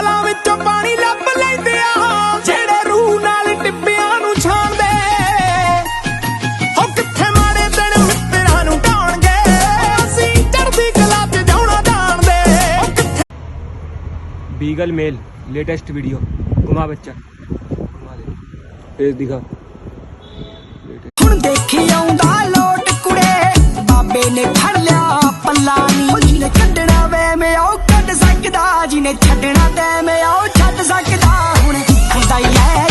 ਫਲਾਂ ਵਿੱਚੋਂ ਪਾਣੀ ਲੱਭ ਲੈਂਦੇ ਆ ਜਿਹੜੇ ਰੂਹ ਨਾਲ ਟਿੱਬਿਆਂ ਨੂੰ ਛਾਣਦੇ ਹੋ ਕਿੱਥੇ ਮਾੜੇ ਦਿਨ ਮਿੱਤਰਾਂ ਨੂੰ ਢਾਉਣਗੇ ਅਸੀਂ ਚੜ੍ਹਦੀ ਕਲਾ 'ਚ ਜਾਉਣਾ ਜਾਣਦੇ बीगल मेल लेटेस्ट वीडियो घुमा बच्चा घुमा दे फेस दिखा ਹੁਣ ਦੇਖੀ ਆਉਂਦਾ ਲੋਟ ਕੁੜੇ ਬਾਬੇ ਨੇ ਫੜ ਲਿਆ ਪੱਲਾ ਨੀ ਜਿਹਨੇ ਕੱਢਣਾ ਵੇ ਮੈਂ ਉਹ ਕੱਢ ਸਕਦਾ ਜਿਹਨੇ ਛੱਡਣਾ ਤੇ ਮੈਂ ਉਹ ਛੱਡ ਸਕਦਾ ਹੁਣ ਹੁੰਦਾ ਹੀ ਐ